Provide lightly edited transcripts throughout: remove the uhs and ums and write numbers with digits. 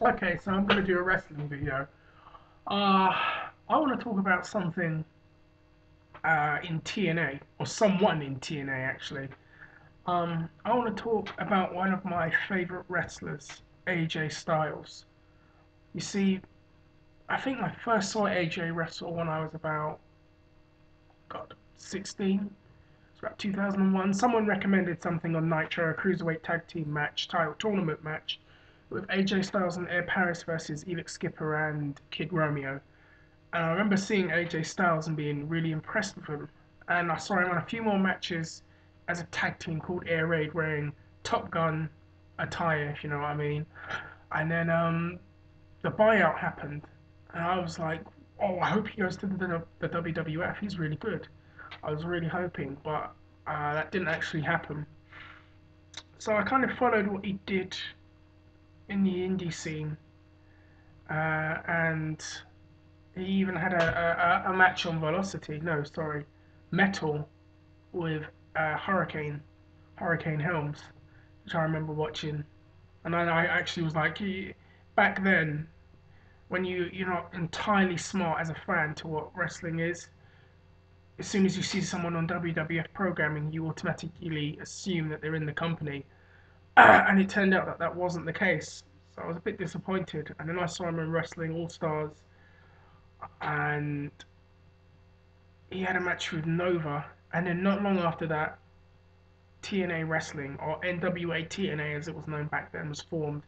Okay, so I'm going to do a wrestling video. Uh, I want to talk about something in TNA, or someone in TNA actually. I want to talk about one of my favorite wrestlers, AJ Styles. You see, I think I first saw AJ wrestle when I was about, God, 16. It's about 2001. Someone recommended something on Nitro, a cruiserweight tag team match, title tournament match, with AJ Styles and Air Paris versus Elix Skipper and Kid Romeo. And I remember seeing AJ Styles and being really impressed with him. And I saw him on a few more matches as a tag team called Air Raid wearing Top Gun attire, if you know what I mean. And then the buyout happened. And I was like, oh, I hope he goes to the WWF. He's really good. I was really hoping, but that didn't actually happen. So I kind of followed what he did in the indie scene. And he even had a match on Velocity. No, sorry, Metal with Hurricane Helms, which I remember watching. And I actually was like, back then, when you're not entirely smart as a fan to what wrestling is, as soon as you see someone on WWF programming, you automatically assume that they're in the company. And it turned out that that wasn't the case. So I was a bit disappointed. And then I saw him in Wrestling All Stars, and he had a match with Nova. And then not long after that, TNA Wrestling, or NWA TNA as it was known back then, was formed.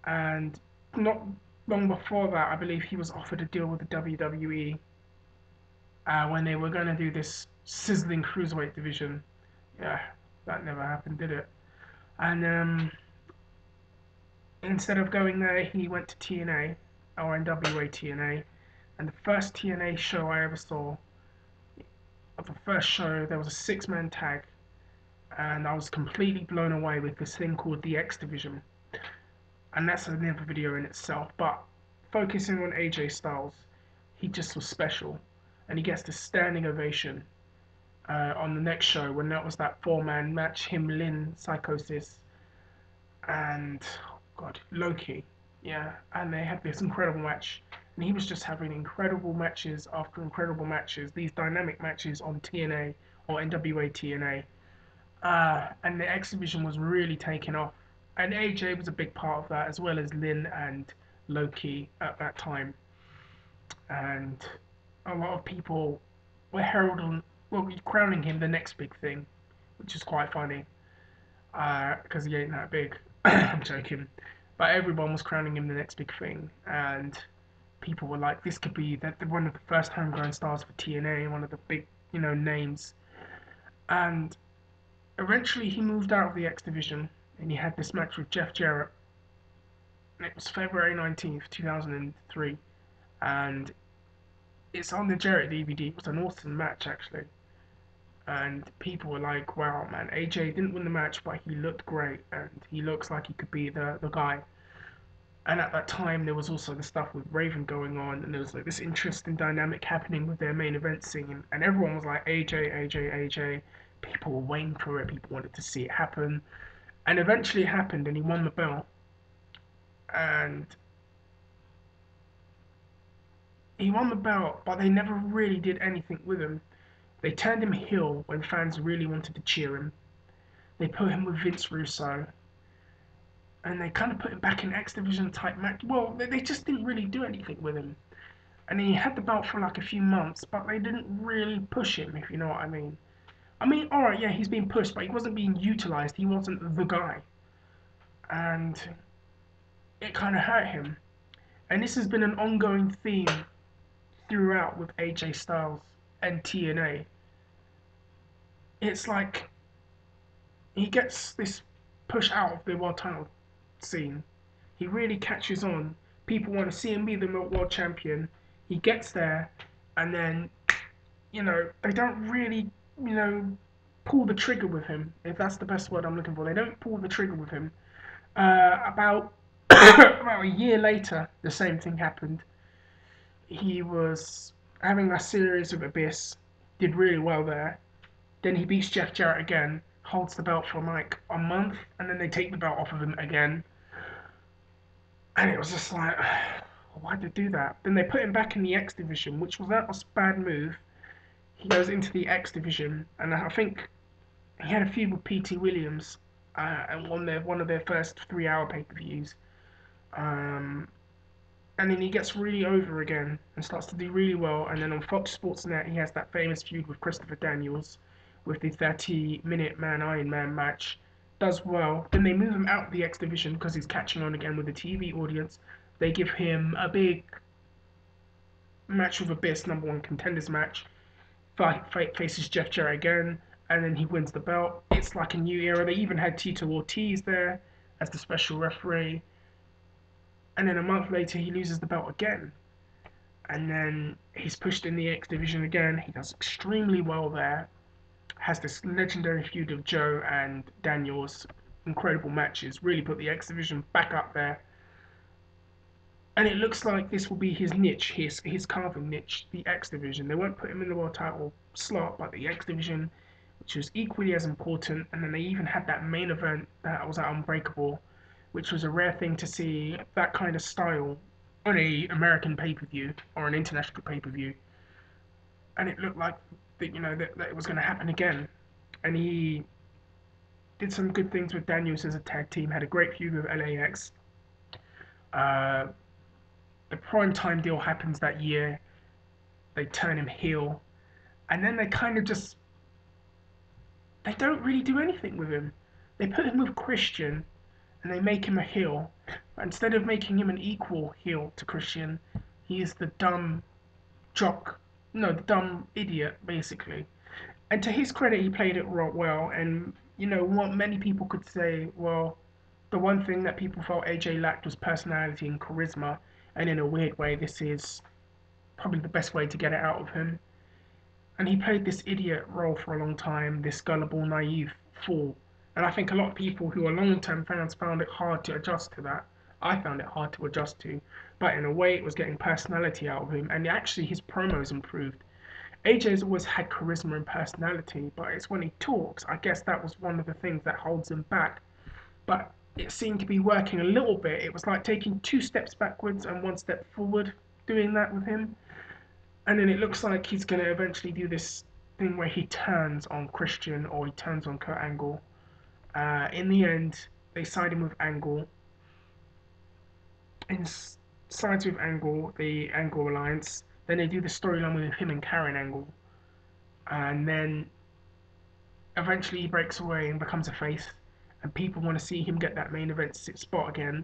And not long before that, I believe he was offered a deal with the WWE when they were going to do this sizzling cruiserweight division. Yeah, that never happened, did it? And instead of going there, he went to TNA, or NWA TNA. And the first TNA show I ever saw, of the first show, there was a six-man tag, and I was completely blown away with this thing called the X Division. And that's another video in itself. But focusing on AJ Styles, he just was special, and he gets the standing ovation on the next show when that was that four-man match, him, Lynn, Psychosis, and God, Loki. Yeah, and they had this incredible match, and he was just having incredible matches after incredible matches. These dynamic matches on TNA or NWA TNA, and the X Division was really taking off. And AJ was a big part of that, as well as Lynn and Loki at that time. And a lot of people were heralding, well, crowning him the next big thing, which is quite funny because he ain't that big. I'm joking. But everyone was crowning him the next big thing, and people were like, "This could be one of the first homegrown stars for TNA, one of the big, names." And eventually, he moved out of the X Division, and he had this match with Jeff Jarrett. And it was February 19th, 2003, and it's on the Jarrett DVD. It was an awesome match, actually. And people were like, "Wow, man, AJ didn't win the match, but he looked great, and he looks like he could be the guy." And at that time, there was also the stuff with Raven going on, and there was like this interesting dynamic happening with their main event scene, and everyone was like, AJ, AJ, AJ. People were waiting for it, people wanted to see it happen, and eventually it happened, and he won the belt. And he won the belt, but they never really did anything with him. They turned him heel when fans really wanted to cheer him. They put him with Vince Russo, and they kind of put him back in X Division type match. Well, they just didn't really do anything with him. And he had the belt for like a few months, but they didn't really push him, if you know what I mean. I mean, alright, yeah, he's being pushed, but he wasn't being utilized. He wasn't the guy. And it kind of hurt him. And this has been an ongoing theme throughout with AJ Styles and TNA. It's like he gets this push out of the world title scene. He really catches on. People want to see him be the world champion. He gets there, and then they don't really, you know, pull the trigger with him, if that's the best word I'm looking for. They don't pull the trigger with him. About about a year later, the same thing happened. He was having a series of Abyss, did really well there. Then he beats Jeff Jarrett again, holds the belt for like a month, and then they take the belt off of him again. And it was just like, why'd they do that? Then they put him back in the X division, which was a bad move. He goes into the X division, and I think he had a feud with PT Williams, and won one of their first 3 hour pay per views. Um, and then he gets really over again and starts to do really well. And then on Fox Sports Net, he has that famous feud with Christopher Daniels with the 30-minute Iron Man match. Does well. Then they move him out of the X division because he's catching on again with the TV audience. They give him a big match with Abyss, number one contenders match. Fight faces Jeff Jarrett again, and then he wins the belt. It's like a new era. They even had Tito Ortiz there as the special referee. And then a month later, he loses the belt again. And then he's pushed in the X division again. He does extremely well there. Has this legendary feud of Joe and Daniels. Incredible matches. Really put the X division back up there. And it looks like this will be his niche, his carving niche, the X division. They won't put him in the world title slot, but the X division, which was equally as important. And then they even had that main event that was at Unbreakable, which was a rare thing to see that kind of style on a American pay per view or an international pay per view. And it looked like that it was going to happen again. And he did some good things with Daniels as a tag team. Had a great feud with LAX. Uh, the prime time deal happens that year. They turn him heel, and then they don't really do anything with him. They put him with Christian, and they make him a heel. But instead of making him an equal heel to Christian, he is the dumb jock, no, the dumb idiot basically. And to his credit, he played it well. And what many people could say, well, the one thing that people felt AJ lacked was personality and charisma. And in a weird way, this is probably the best way to get it out of him. And he played this idiot role for a long time, this gullible, naive fool. And I think a lot of people who are long-term fans found it hard to adjust to that. I found it hard to adjust to, but in a way, it was getting personality out of him, and actually his promos improved. AJ's always had charisma and personality, but it's when he talks, I guess that was one of the things that holds him back. But it seemed to be working a little bit. It was like taking 2 steps backwards and 1 step forward, doing that with him. And then it looks like he's going to eventually do this thing where he turns on Christian or he turns on Kurt Angle. In the end, they side him with Angle. And sides with Angle, the Angle Alliance. Then they do the storyline with him and Karen Angle. And then eventually he breaks away and becomes a face. And people want to see him get that main event spot again.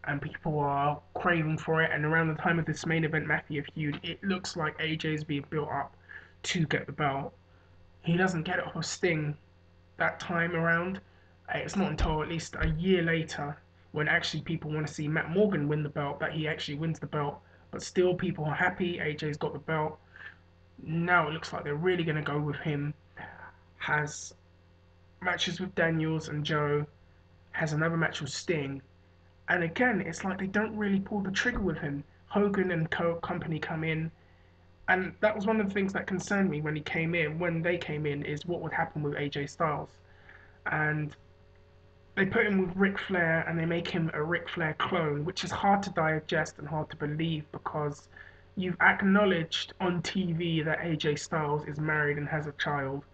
And people are craving for it. And around the time of this main event Mafia feud, it looks like AJ is being built up to get the belt. He doesn't get it off of Sting that time around. It's not until at least a year later, when actually people want to see Matt Morgan win the belt, that he actually wins the belt. But still, people are happy. AJ's got the belt. Now it looks like they're really going to go with him. Has matches with Daniels and Joe. Has another match with Sting. And again, it's like they don't really pull the trigger with him. Hogan and company come in, and that was one of the things that concerned me when they came in, is what would happen with AJ Styles. And they put him with Ric Flair, and they make him a Ric Flair clone, which is hard to digest and hard to believe, because you've acknowledged on TV that AJ Styles is married and has a child,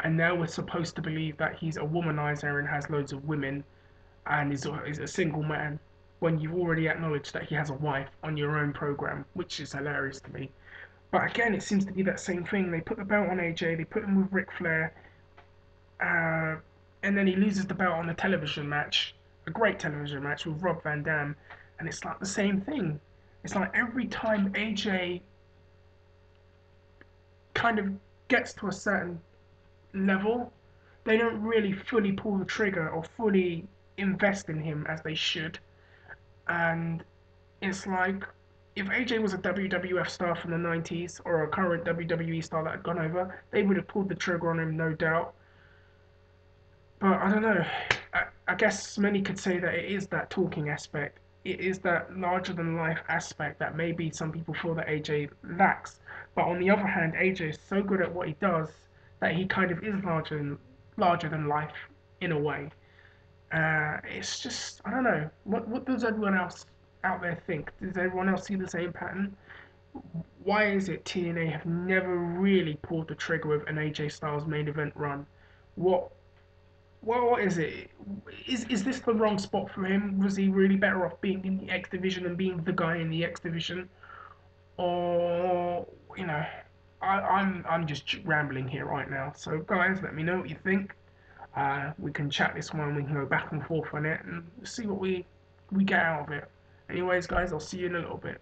and now we're supposed to believe that he's a womanizer and has loads of women and is a single man, when you've already acknowledged that he has a wife on your own program, which is hilarious to me. But again, it seems to be that same thing. They put the belt on AJ, they put him with Ric Flair, uh, and then he loses the belt on a television match, a great television match with Rob Van Dam, and it's like the same thing. It's like every time AJ kind of gets to a certain level, they don't really fully pull the trigger or fully invest in him as they should. And it's like, if AJ was a WWF star from the 90s or a current WWE star that had gone over, they would have pulled the trigger on him, no doubt. But I don't know. I guess many could say that it is that talking aspect. It is that larger than life aspect that maybe some people feel that AJ lacks. But on the other hand, AJ is so good at what he does that he kind of is larger than life in a way. It's just, I don't know. What does everyone else out there think? Does everyone else see the same pattern? Why is it TNA have never really pulled the trigger with an AJ Styles main event run? What what is it? Is this the wrong spot for him? Was he really better off being in the X division and being the guy in the X division? Or you know, I'm just rambling here right now. So guys, let me know what you think. We can chat this one. We can go back and forth on it and see what we get out of it. Anyways, guys, I'll see you in a little bit.